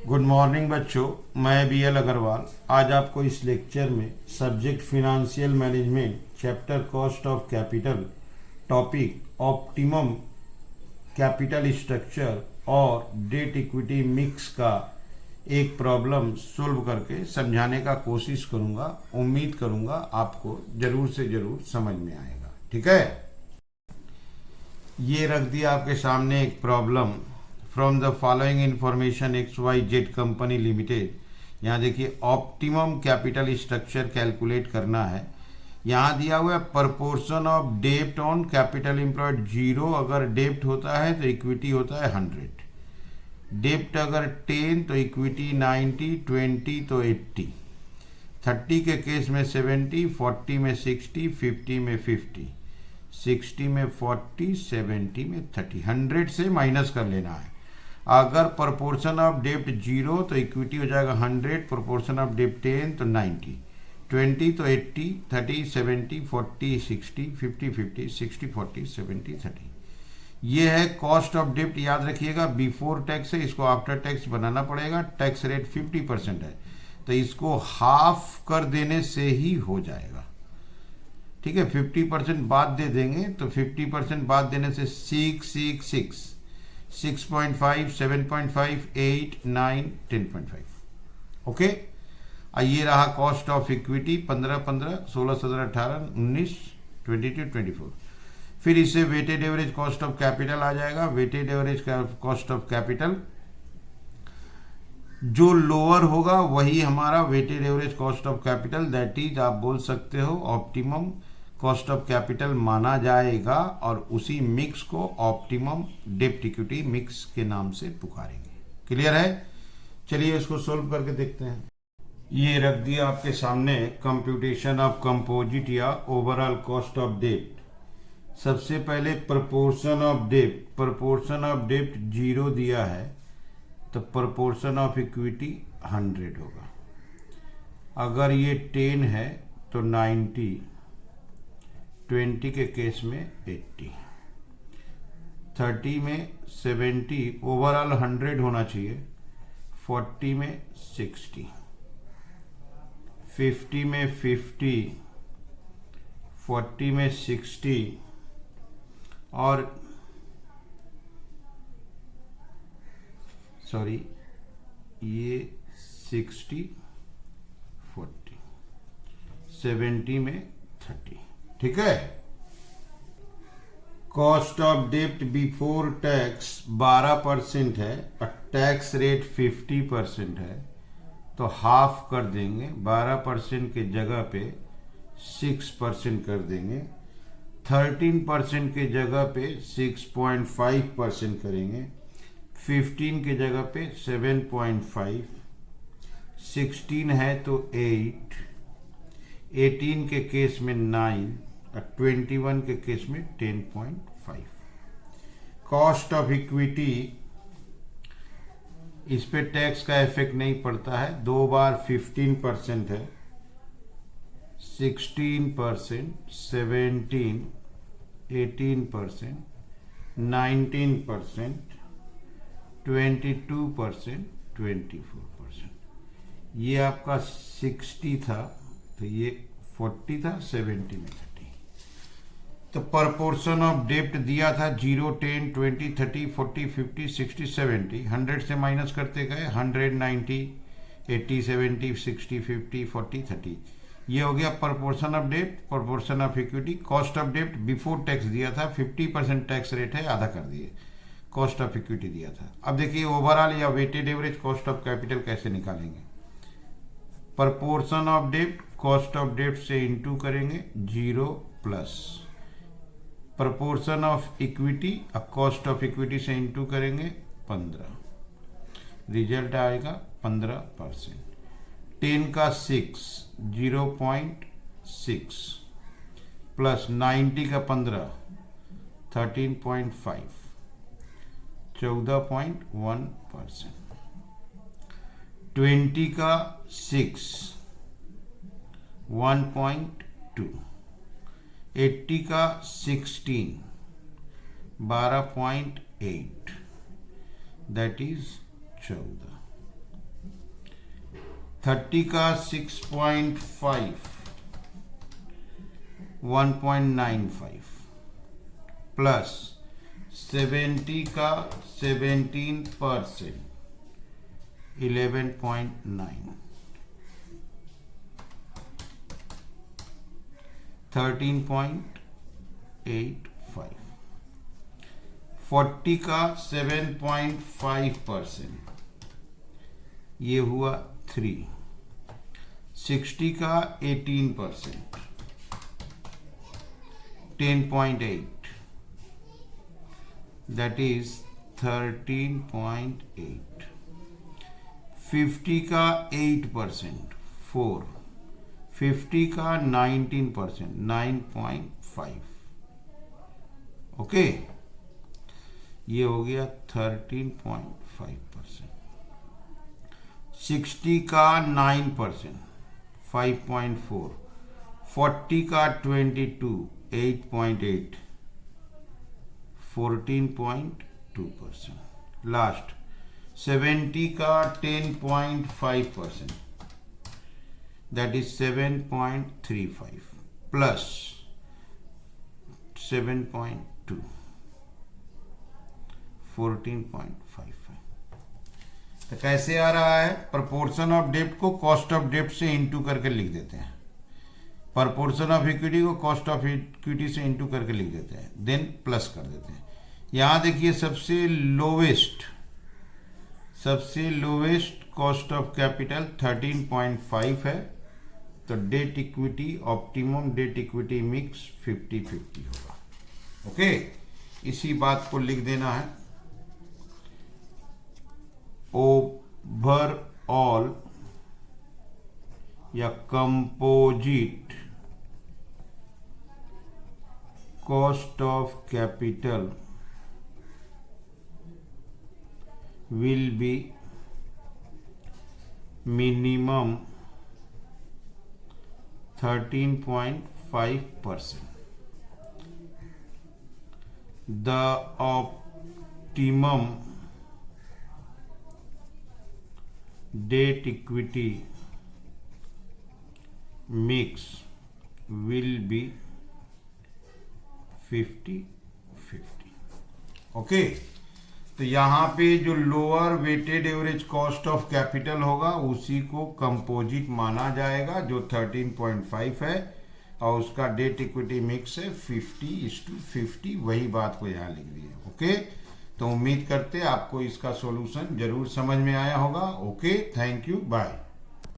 Good morning बच्चों, मैं BL Agarwal आज आपको इस लेक्चर में subject financial management chapter cost of capital topic optimum capital structure और डेट इक्विटी मिक्स का एक प्रॉब्लम सोल्व करके समझाने का कोशिश करूंगा। उम्मीद करूंगा आपको जरूर से जरूर समझ में आएगा। ठीक है, ये रख दिया आपके सामने एक problem. From the following information XYZ company limited. यहाँ देखिए ऑप्टिमम कैपिटल स्ट्रक्चर कैलकुलेट करना है। यहाँ दिया हुआ है प्रपोर्शन ऑफ डेब्ट ऑन कैपिटल एम्प्लॉयड 0। अगर डेब्ट होता है तो इक्विटी होता है 100। डेब्ट अगर 10 तो इक्विटी 90, 20 तो 80, 30 के केस में 70, 40 में 60, 50 में 50, 60 में 40, 70 में 30। 100 से माइनस कर लेना है। अगर प्रोपोर्शन ऑफ डेब्ट 0 तो इक्विटी हो जाएगा 100, प्रोपोर्शन ऑफ डेब्ट 10 तो 90, 20 तो 80, 30 70, 40 60, 50 50, 60 40, 70 30। ये है कॉस्ट ऑफ डेब्ट। याद रखिएगा बिफोर टैक्स है, इसको आफ्टर टैक्स बनाना पड़ेगा। टैक्स रेट 50% है तो इसको हाफ कर देने से ही हो जाएगा। ठीक है, 50% बाद दे देंगे तो 50% बाद देने से 6 6 6, 6.5, 7.5, 8, 9, 10.5। ओके, ये रहा कॉस्ट ऑफ इक्विटी 15 15, 16 17, 18, 19, 22, 24। फिर इससे weighted average cost of capital आ जाएगा। Weighted average cost of capital जो लोअर होगा वही हमारा weighted average cost of capital, that is आप बोल सकते हो ऑप्टिमम कॉस्ट ऑफ कैपिटल माना जाएगा और उसी मिक्स को ऑप्टिमम डेब्ट इक्विटी मिक्स के नाम से पुकारेंगे। क्लियर है? चलिए इसको सोल्व करके देखते हैं। ये रख दिया आपके सामने कंप्यूटेशन ऑफ कंपोजिट या ओवरऑल कॉस्ट ऑफ डेब्ट। सबसे पहले प्रोपोर्शन ऑफ डेब्ट। प्रोपोर्शन ऑफ डेब्ट 0 दिया है तो प्रोपोर्शन ऑफ इक्विटी 100 होगा। अगर ये 10 है तो 90, 20 के केस में 80, 30 में 70, ओवरऑल 100 होना चाहिए, 40 में 60, 50 में 50, 40 में 60 और सॉरी ये 60, 40, 70 में 30। ठीक है, कॉस्ट ऑफ डेब्ट बिफोर टैक्स 12% है और टैक्स रेट 50% है तो हाफ कर देंगे। 12% के जगह पे 6% कर देंगे। 13% के जगह पे 6.5% करेंगे। 15 के जगह पे 7.5, 16 है तो 8, 18 के केस में 9 और 21 के केस में 10.5। कॉस्ट ऑफ इक्विटी, इस पे टैक्स का इफेक्ट नहीं पड़ता है। 2 बार 15% है, 16%, 17, 18%, 19%, 22%, 24%। ये आपका 60 था तो ये 40 था, 70 में 30। तो प्रोपोर्शन ऑफ डेब्ट दिया था 0, 10, 20, 30, 40, 50, 60, 70। 100 से माइनस करते गए 100, 90, 80, 70, 60, 50, 40, 30। ये हो गया प्रोपोर्शन ऑफ डेब्ट। Proportion of equity. Cost of डेब्ट बिफोर टैक्स दिया था, 50% टैक्स रेट है, आधा कर दिए। कॉस्ट ऑफ इक्विटी दिया था। अब देखिए ओवरऑल या weighted average cost of capital कैसे निकालेंगे। प्रोपोर्शन ऑफ डेब्ट कॉस्ट ऑफ डेब्ट से इंटू करेंगे 0 plus proportion of equity cost of equity से इंटू करेंगे 15, रिजल्ट आएगा 15%। 10 का 6, 0.6 प्लस 90 का 15, 13.5, 14.1%। 20 का 6, 1.2, 80 का 16, 12.8, दैट इज 14। 30 का 6.5 1.95 प्लस 70 का 17% 11.9 13.85 40 का 7.5% ये हुआ 3 60 का 18% 10.8 that is 13.8 50 का 8% 4 50 का 19% 9.5 ओके ये हो गया 13.5%। 60 का 9% 5.4 40 का 22 8.8 14.2%। लास्ट 70 का 10.5% that is 7.35 plus 7.2 14.55। तो कैसे आ रहा है? प्रपोर्शन ऑफ डेब्ट को कॉस्ट ऑफ डेब्ट से इंटू करके लिख देते हैं, प्रपोर्शन ऑफ इक्विटी को कॉस्ट ऑफ इक्विटी से इंटू करके लिख देते हैं, देन प्लस कर देते हैं। यहाँ देखिए सबसे लोवेस्ट कॉस्ट ऑफ कैपिटल 13.5 है, तो debt equity optimum debt equity mix 50-50 होगा। ओके, इसी बात को लिख देना है। ओवरऑल या composite cost of capital will be minimum 13.5%. The optimum debt equity mix will be 50-50. Okay. तो यहाँ पे जो lower weighted average cost of capital होगा उसी को कंपोजिट माना जाएगा, जो 13.5 है, और उसका डेट इक्विटी मिक्स है 50:50। वही बात को यहाँ लिख दिए। ओके, तो उम्मीद करते आपको इसका सॉल्यूशन जरूर समझ में आया होगा। Okay, thank you, bye.